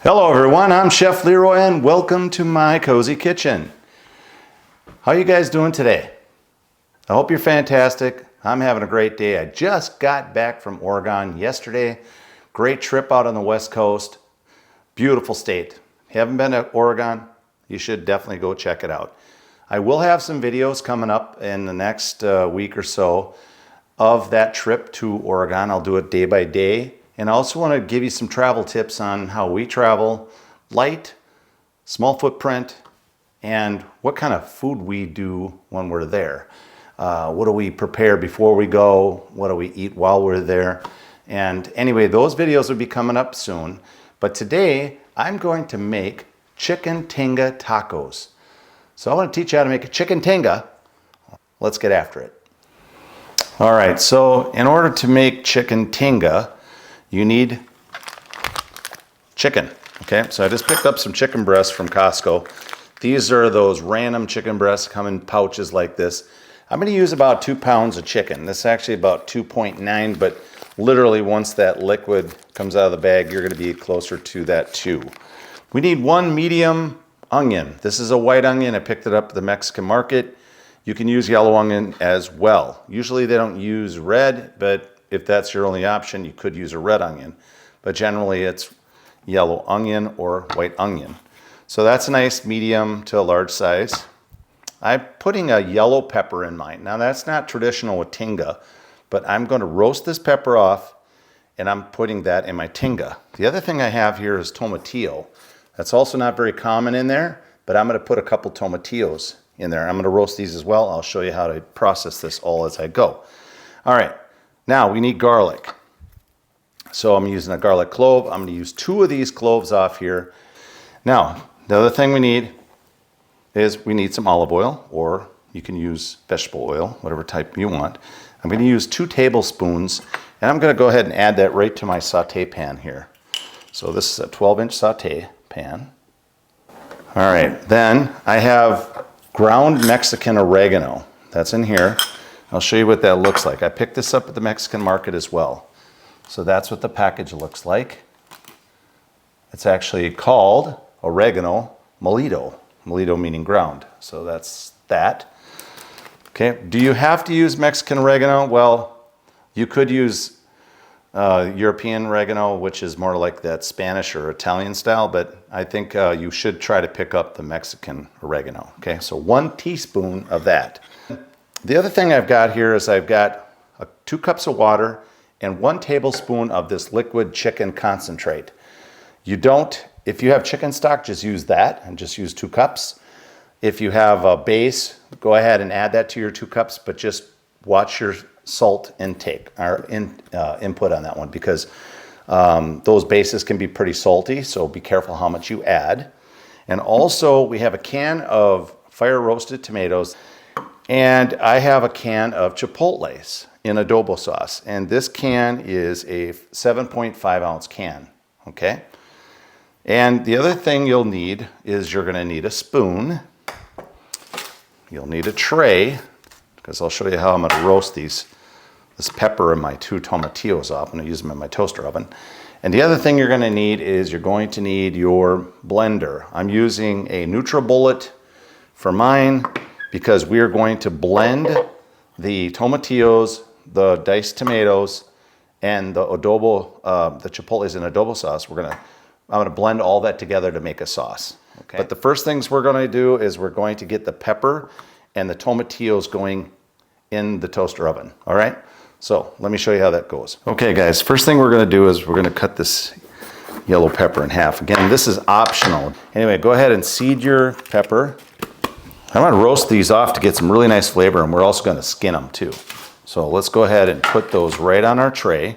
Hello everyone, I'm Chef Leroy and welcome to my cozy kitchen. How are you guys doing today? I hope you're fantastic. I'm having a great day. I just got back from Oregon yesterday. Great trip out on the West Coast. Beautiful state. If you haven't been to Oregon, you should definitely go check it out. I will have some videos coming up in the next week or so of that trip to Oregon. I'll do it day by day. And I also want to give you some travel tips on how we travel, light, small footprint, and what kind of food we do when we're there. What do we prepare before we go? What do we eat while we're there? And anyway, those videos will be coming up soon. But today, I'm going to make chicken tinga tacos. So I want to teach you how to make a chicken tinga. Let's get after it. All right, so in order to make chicken tinga, you need chicken, okay? So I just picked up some chicken breasts from Costco. These are those random chicken breasts, come in pouches like this. I'm gonna use about 2 pounds of chicken. This is actually about 2.9, but literally once that liquid comes out of the bag, you're gonna be closer to that 2. We need 1 medium onion. This is a white onion. I picked it up at the Mexican market. You can use yellow onion as well. Usually they don't use red, but if that's your only option, you could use a red onion. But generally it's yellow onion or white onion. So that's a nice medium to a large size. I'm putting a yellow pepper in mine. Now that's not traditional with tinga, but I'm going to roast this pepper off and I'm putting that in my tinga. The other thing I have here is tomatillo. That's also not very common in there, but I'm going to put a couple tomatillos in there. I'm going to roast these as well. I'll show you how to process this all as I go. All right. Now we need garlic. So I'm using a garlic clove. I'm going to use 2 of these cloves off here. Now, the other thing we need is we need some olive oil, or you can use vegetable oil, whatever type you want. I'm going to use 2 tablespoons, and I'm going to go ahead and add that right to my saute pan here. So this is a 12-inch saute pan. All right, then I have ground Mexican oregano. That's in here. I'll show you what that looks like. I picked this up at the Mexican market as well. So that's what the package looks like. It's actually called oregano molito. Molito meaning ground. So that's that. Okay, do you have to use Mexican oregano? Well, you could use European oregano, which is more like that Spanish or Italian style, but I think you should try to pick up the Mexican oregano. Okay, so 1 teaspoon of that. The other thing I've got here is I've got 2 cups of water and 1 tablespoon of this liquid chicken concentrate. If you have chicken stock, just use that and just use 2 cups. If you have a base, go ahead and add that to your 2 cups, but just watch your salt intake or input on that one, because those bases can be pretty salty, so be careful how much you add. And also we have a can of fire roasted tomatoes. And I have a can of chipotles in adobo sauce. And this can is a 7.5 ounce can, okay? And the other thing you'll need is you're gonna need a spoon. You'll need a tray, because I'll show you how I'm gonna roast this pepper and my 2 tomatillos off. I'm gonna use them in my toaster oven. And the other thing you're gonna need is you're going to need your blender. I'm using a NutriBullet for mine, because we are going to blend the tomatillos, the diced tomatoes, and the adobo, the chipotles in adobo sauce. I'm gonna blend all that together to make a sauce. Okay. But the first things we're gonna do is we're going to get the pepper and the tomatillos going in the toaster oven, all right? So let me show you how that goes. Okay guys, first thing we're gonna do is we're gonna cut this yellow pepper in half. Again, this is optional. Anyway, go ahead and seed your pepper. I want to roast these off to get some really nice flavor, and we're also going to skin them too. So let's go ahead and put those right on our tray.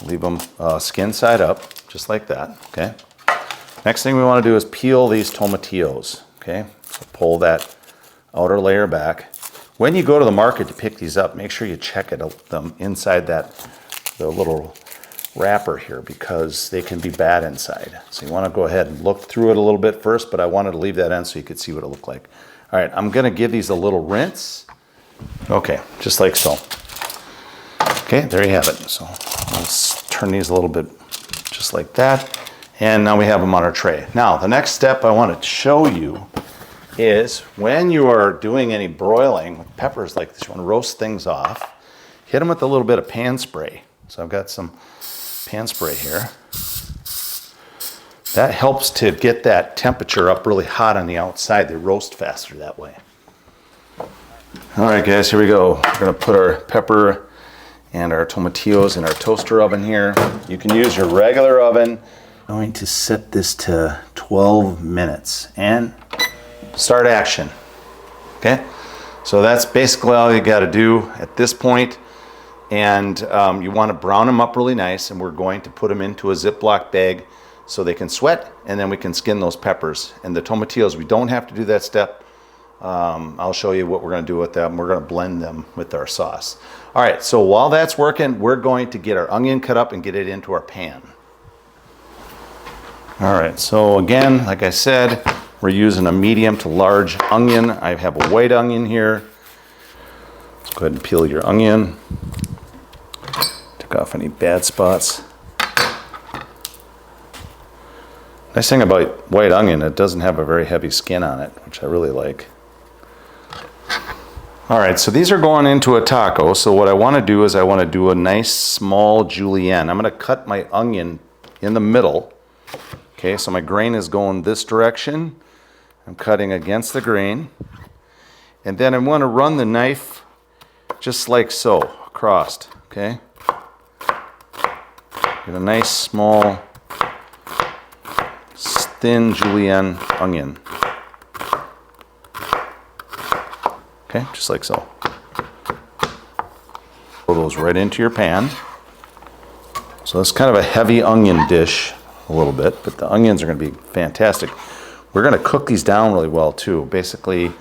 Leave them skin side up, just like that, okay? Next thing we want to do is peel these tomatillos, okay? So pull that outer layer back. When you go to the market to pick these up, make sure you check them inside the little wrapper here, because they can be bad inside. So you want to go ahead and look through it a little bit first, but I wanted to leave that in so you could see what it looked like. All right, I'm going to give these a little rinse. Okay, just like so. Okay, there you have it. So let's turn these a little bit just like that. And now we have them on our tray. Now, the next step I want to show you is when you are doing any broiling with peppers like this, you want to roast things off, hit them with a little bit of pan spray. So I've got some pan spray here. That helps to get that temperature up really hot on the outside. They roast faster that way. All right, guys, here we go. We're going to put our pepper and our tomatillos in our toaster oven here. You can use your regular oven. I'm going to set this to 12 minutes and start action. Okay, so that's basically all you got to do at this point. And you want to brown them up really nice, and we're going to put them into a Ziploc bag so they can sweat, and then we can skin those peppers. And the tomatillos, we don't have to do that step. I'll show you what we're going to do with them. We're going to blend them with our sauce. All right, so while that's working, we're going to get our onion cut up and get it into our pan. All right, so again, like I said, we're using a medium to large onion. I have a white onion here. Let's go ahead and peel your onion. Take off any bad spots. Nice thing about white onion, it doesn't have a very heavy skin on it, which I really like. All right, so these are going into a taco. So what I want to do is I want to do a nice small julienne. I'm going to cut my onion in the middle. Okay, so my grain is going this direction. I'm cutting against the grain. And then I want to run the knife just like so, across, okay? Get a nice small thin julienne onion. Okay, just like so. Throw those right into your pan. So it's kind of a heavy onion dish a little bit, but the onions are going to be fantastic. We're going to cook these down really well too, basically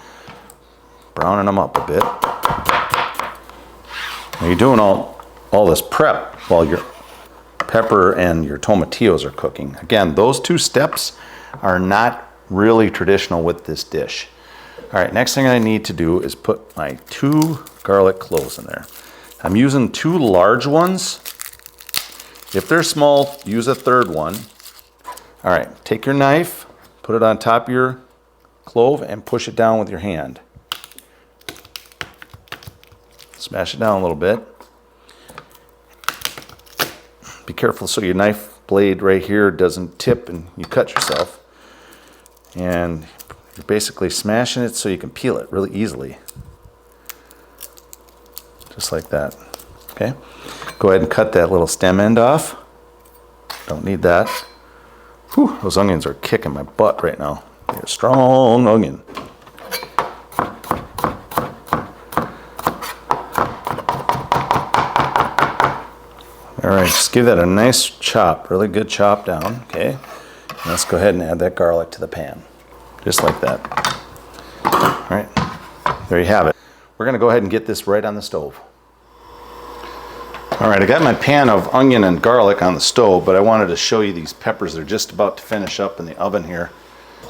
browning them up a bit. Now you're doing all this prep while your pepper and your tomatillos are cooking. Again, those two steps are not really traditional with this dish. All right, next thing I need to do is put my 2 garlic cloves in there. I'm using 2 large ones. If they're small, use a 3rd one. All right, take your knife, put it on top of your clove and push it down with your hand. Smash it down a little bit. Be careful so your knife blade right here doesn't tip and you cut yourself. And you're basically smashing it so you can peel it really easily. Just like that. Okay? Go ahead and cut that little stem end off. Don't need that. Whew, those onions are kicking my butt right now. They're a strong onion. All right, just give that a nice chop, really good chop down, okay? And let's go ahead and add that garlic to the pan, just like that. All right, there you have it. We're gonna go ahead and get this right on the stove. All right, I got my pan of onion and garlic on the stove, but I wanted to show you these peppers. They're just about to finish up in the oven here.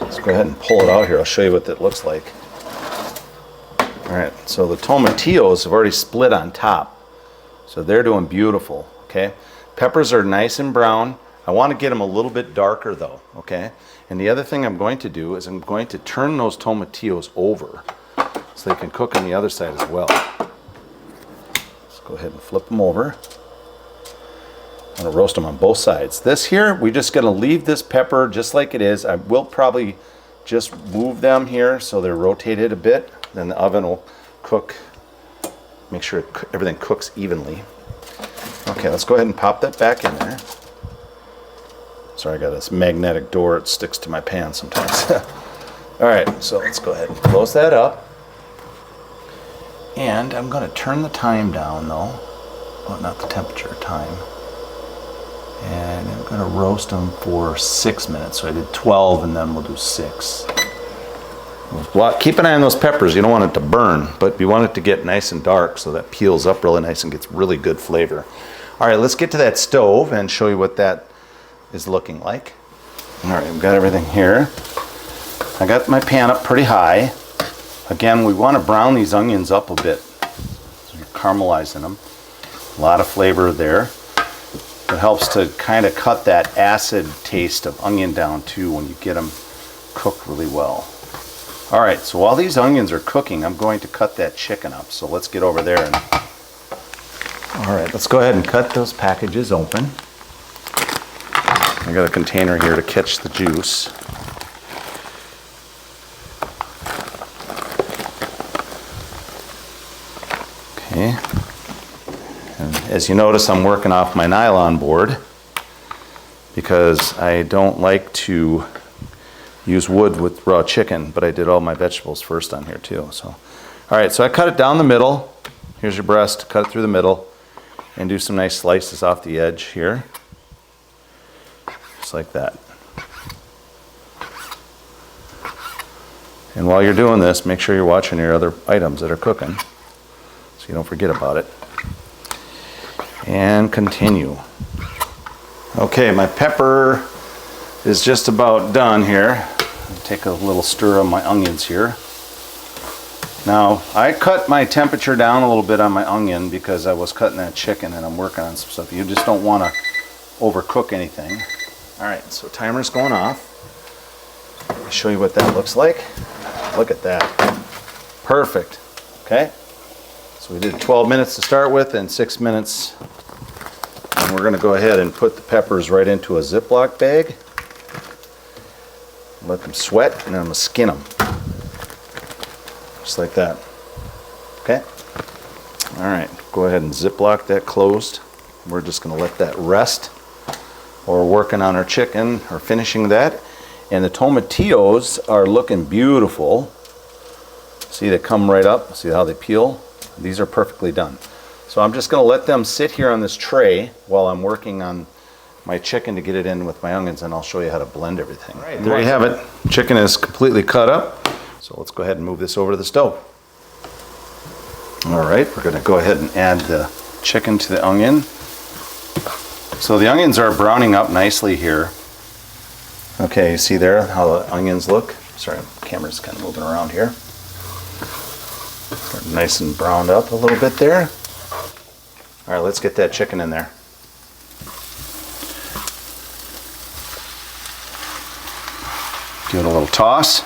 Let's go ahead and pull it out here. I'll show you what that looks like. All right, so the tomatillos have already split on top, so they're doing beautiful. Okay, peppers are nice and brown. I want to get them a little bit darker though, okay? And the other thing I'm going to do is I'm going to turn those tomatillos over so they can cook on the other side as well. Let's go ahead and flip them over. I'm gonna roast them on both sides. This here, we're just gonna leave this pepper just like it is. I will probably just move them here so they're rotated a bit. Then the oven will cook, make sure everything cooks evenly. Okay, let's go ahead and pop that back in there. Sorry, I got this magnetic door. It sticks to my pan sometimes. All right, so let's go ahead and close that up. And I'm going to turn the time down, though. Well, not the temperature, time. And I'm going to roast them for 6 minutes. So I did 12, and then we'll do 6. Keep an eye on those peppers. You don't want it to burn, but you want it to get nice and dark so that peels up really nice and gets really good flavor. All right, let's get to that stove and show you what that is looking like. All right, we've got everything here. I got my pan up pretty high. Again, we want to brown these onions up a bit. So you're caramelizing them. A lot of flavor there. It helps to kind of cut that acid taste of onion down too when you get them cooked really well. All right, so while these onions are cooking, I'm going to cut that chicken up. So let's get over there. All right, let's go ahead and cut those packages open. I got a container here to catch the juice. Okay. And as you notice, I'm working off my nylon board because I don't like to use wood with raw chicken, but I did all my vegetables first on here too. So, all right, so I cut it down the middle. Here's your breast, cut it through the middle and do some nice slices off the edge here. Just like that. And while you're doing this, make sure you're watching your other items that are cooking so you don't forget about it. And continue. Okay, my pepper is just about done here. I'll take a little stir of my onions here. Now, I cut my temperature down a little bit on my onion because I was cutting that chicken and I'm working on some stuff. You just don't want to overcook anything. All right, so timer's going off. I'll show you what that looks like. Look at that. Perfect. Okay. So we did 12 minutes to start with and 6 minutes. And we're going to go ahead and put the peppers right into a Ziploc bag. Let them sweat and then I'm going to skin them. Just like that. Okay? All right, go ahead and Ziploc that closed. We're just going to let that rest. We're working on our chicken or finishing that. And the tomatillos are looking beautiful. See, they come right up. See how they peel? These are perfectly done. So I'm just going to let them sit here on this tray while I'm working on my chicken to get it in with my onions, and I'll show you how to blend everything. All right, there you have it. Chicken is completely cut up. So let's go ahead and move this over to the stove. All right, we're going to go ahead and add the chicken to the onion. So the onions are browning up nicely here. Okay, you see there how the onions look? Sorry, the camera's kind of moving around here. They're nice and browned up a little bit there. All right, let's get that chicken in there. Give it a little toss.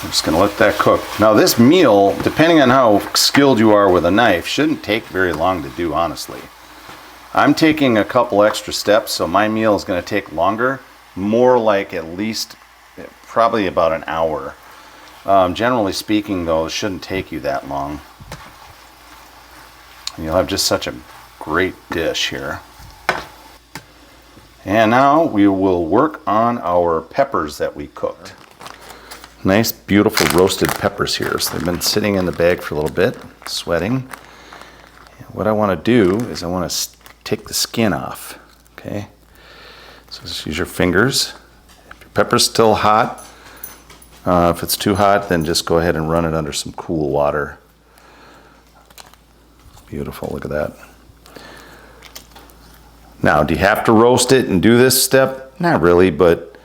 I'm just going to let that cook. Now this meal, depending on how skilled you are with a knife, shouldn't take very long to do, honestly. I'm taking a couple extra steps, so my meal is going to take longer. More like at least probably about an hour. Generally speaking, though, it shouldn't take you that long. And you'll have just such a great dish here. And now we will work on our peppers that we cooked. Nice, beautiful roasted peppers here. So they've been sitting in the bag for a little bit, sweating. And what I want to do is I want to take the skin off. Okay. So just use your fingers. If your pepper's still hot, if it's too hot, then just go ahead and run it under some cool water. Beautiful, look at that. Now, do you have to roast it and do this step? Not really, but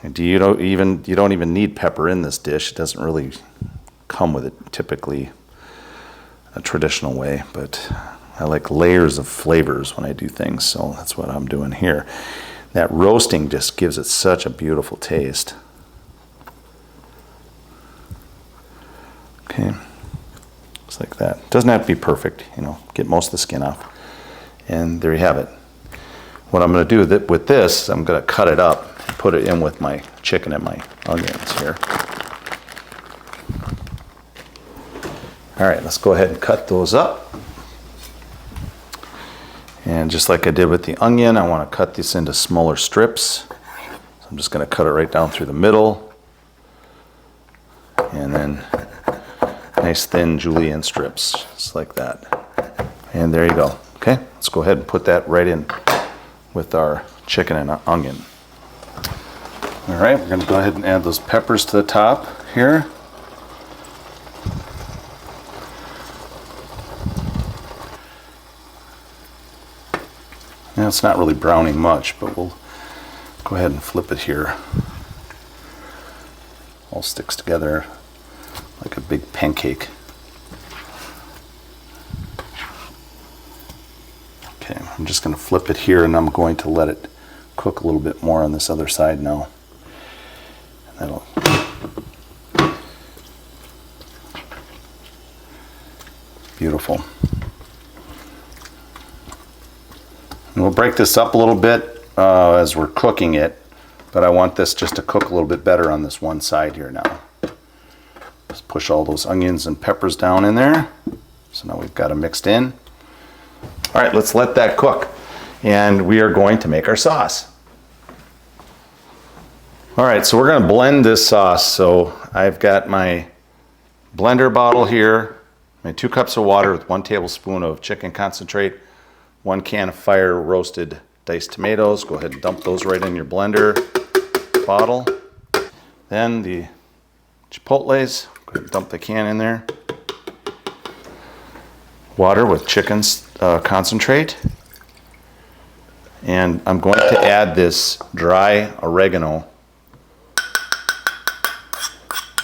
you don't even need pepper in this dish. It doesn't really come with it typically a traditional way, but I like layers of flavors when I do things, so that's what I'm doing here. That roasting just gives it such a beautiful taste. Okay, just like that. It doesn't have to be perfect, get most of the skin off. And there you have it. What I'm going to do with this, I'm going to cut it up, put it in with my chicken and my onions here. All right, let's go ahead and cut those up. And just like I did with the onion, I want to cut this into smaller strips. So I'm just going to cut it right down through the middle. And then nice thin julienne strips, just like that. And there you go. Okay, let's go ahead and put that right in with our chicken and onion. All right, we're going to go ahead and add those peppers to the top here. Now it's not really browning much, but we'll go ahead and flip it here. All sticks together like a big pancake. I'm just going to flip it here, and I'm going to let it cook a little bit more on this other side now. That'll beautiful. And we'll break this up a little bit as we're cooking it, but I want this just to cook a little bit better on this one side here now. Just push all those onions and peppers down in there. So now we've got them mixed in. All right, let's let that cook. And we are going to make our sauce. All right, so we're going to blend this sauce. So I've got my blender bottle here, my 2 cups of water with 1 tablespoon of chicken concentrate, 1 can of fire roasted diced tomatoes. Go ahead and dump those right in your blender bottle. Then the chipotles, go ahead and dump the can in there. Water with chicken concentrate. And I'm going to add this dry oregano.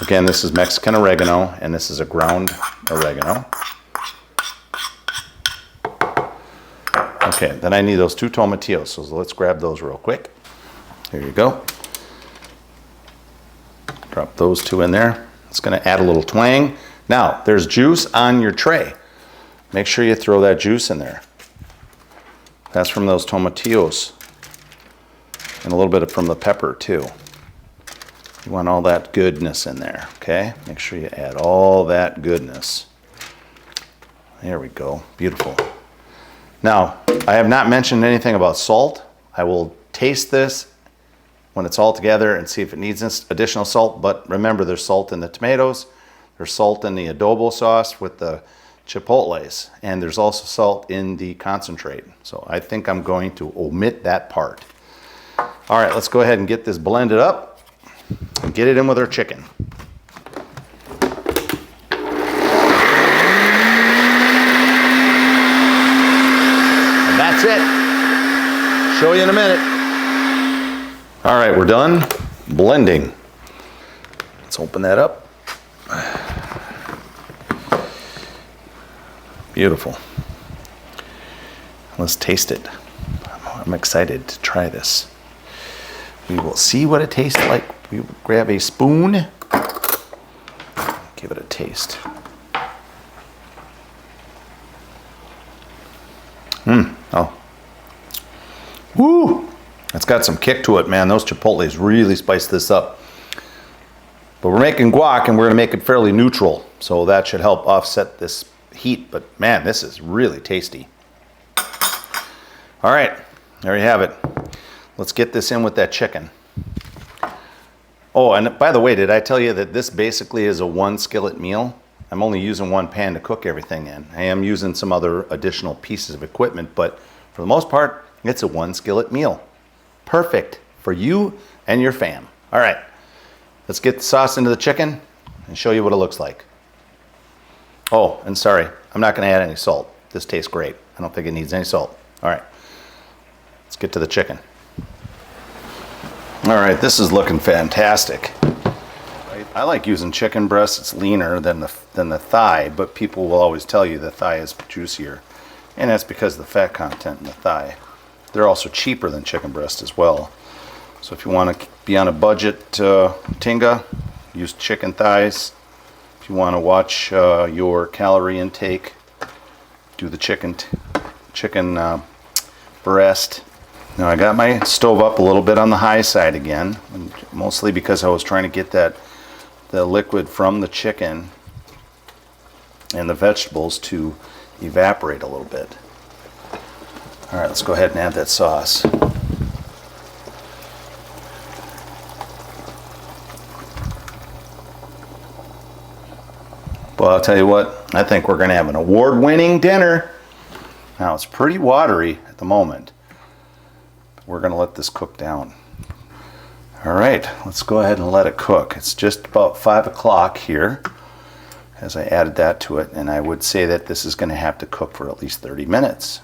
Again, this is Mexican oregano, and this is a ground oregano. Okay, then I need those 2 tomatillos, so let's grab those real quick. Here you go. Drop those 2 in there. It's going to add a little twang. Now, there's juice on your tray. Make sure you throw that juice in there. That's from those tomatillos. And a little bit from the pepper too. You want all that goodness in there, okay? Make sure you add all that goodness. There we go, beautiful. Now, I have not mentioned anything about salt. I will taste this when it's all together and see if it needs additional salt, but remember there's salt in the tomatoes, there's salt in the adobo sauce with the chipotles, and there's also salt in the concentrate. So I think I'm going to omit that part. All right, let's go ahead and get this blended up and get it in with our chicken. And that's it. Show you in a minute. All right, we're done blending. Let's open that up. Beautiful. Let's taste it. I'm excited to try this. We will see what it tastes like. We will grab a spoon, give it a taste. Oh. Woo! It's got some kick to it, man. Those chipotles really spice this up. But we're making guac and we're gonna make it fairly neutral. So that should help offset this heat, but man, this is really tasty. All right, there you have it. Let's get this in with that chicken. Oh, and by the way, did I tell you that this basically is a 1 skillet meal? I'm only using 1 pan to cook everything in. I am using some other additional pieces of equipment, but for the most part, it's a 1 skillet meal. Perfect for you and your fam. All right, let's get the sauce into the chicken and show you what it looks like. Oh, and sorry, I'm not going to add any salt. This tastes great. I don't think it needs any salt. All right, let's get to the chicken. All right, this is looking fantastic. I like using chicken breast. It's leaner than the thigh, but people will always tell you the thigh is juicier, and that's because of the fat content in the thigh. They're also cheaper than chicken breast as well. So if you want to be on a budget, Tinga, use chicken thighs. If you want to watch your calorie intake, do the chicken breast. Now I got my stove up a little bit on the high side again, mostly because I was trying to get the liquid from the chicken and the vegetables to evaporate a little bit. All right, let's go ahead and add that sauce. Well, I'll tell you what, I think we're going to have an award-winning dinner. Now, it's pretty watery at the moment. We're going to let this cook down. All right, let's go ahead and let it cook. It's just about 5 o'clock here as I added that to it, and I would say that this is going to have to cook for at least 30 minutes.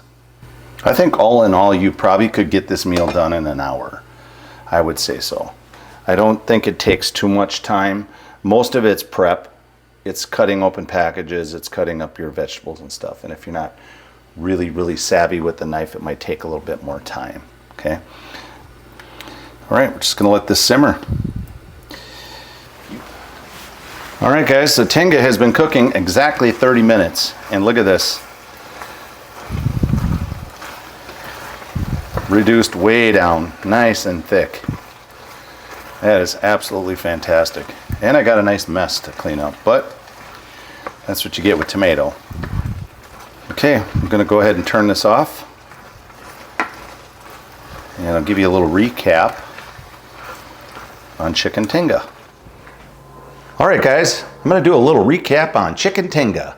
I think all in all, you probably could get this meal done in an hour. I would say so. I don't think it takes too much time. Most of it's prep. It's cutting open packages, it's cutting up your vegetables and stuff. And if you're not really, really savvy with the knife, it might take a little bit more time, okay? All right, we're just gonna let this simmer. All right, guys, so Tinga has been cooking exactly 30 minutes, and look at this. Reduced way down, nice and thick. That is absolutely fantastic. And I got a nice mess to clean up, but that's what you get with tomato. Okay, I'm gonna go ahead and turn this off. And I'll give you a little recap on chicken Tinga. All right, guys, I'm going to do a little recap on chicken Tinga.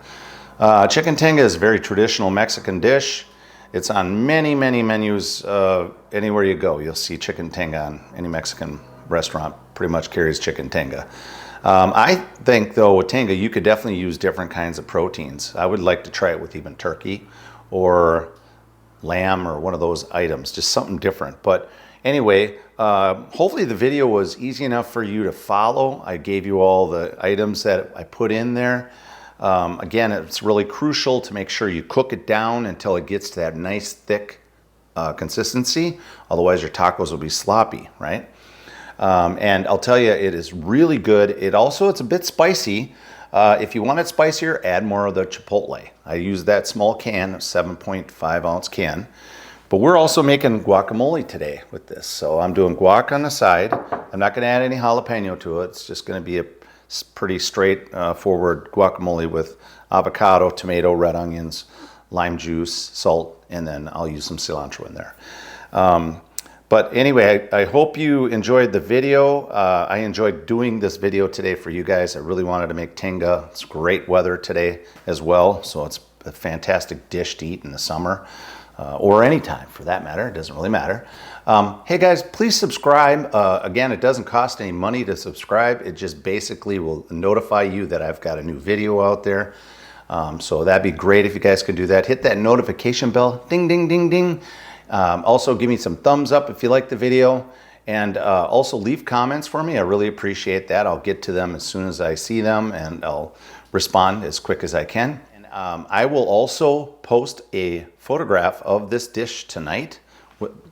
Chicken Tinga is a very traditional Mexican dish. It's on many, many menus. Anywhere you go, you'll see chicken Tinga on any Mexican restaurant. Pretty much carries chicken Tinga. I think, though, with Tinga, you could definitely use different kinds of proteins. I would like to try it with even turkey or lamb or one of those items, just something different. But anyway, hopefully the video was easy enough for you to follow. I gave you all the items that I put in there. Again, it's really crucial to make sure you cook it down until it gets to that nice thick consistency. Otherwise your tacos will be sloppy, right? And I'll tell you, it is really good. It's a bit spicy. If you want it spicier, add more of the chipotle. I use that small can, a 7.5 ounce can. But we're also making guacamole today with this. So I'm doing guac on the side. I'm not gonna add any jalapeno to it. It's just gonna be a pretty straightforward guacamole with avocado, tomato, red onions, lime juice, salt, and then I'll use some cilantro in there. But anyway, I hope you enjoyed the video. I enjoyed doing this video today for you guys. I really wanted to make Tinga. It's great weather today as well, so it's a fantastic dish to eat in the summer. Or anytime for that matter, it doesn't really matter. Hey guys, please subscribe. Again, it doesn't cost any money to subscribe. It just basically will notify you that I've got a new video out there. So that'd be great if you guys could do that. Hit that notification bell, ding, ding, ding, ding. Also give me some thumbs up if you like the video. And also leave comments for me. I really appreciate that. I'll get to them as soon as I see them and I'll respond as quick as I can. I will also post a photograph of this dish tonight.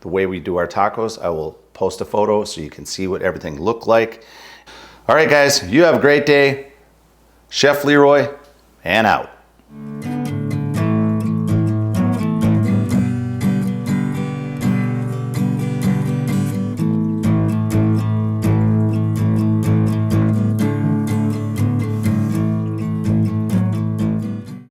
The way we do our tacos, I will post a photo so you can see what everything looked like. All right, guys, you have a great day. Chef Leroy, and out.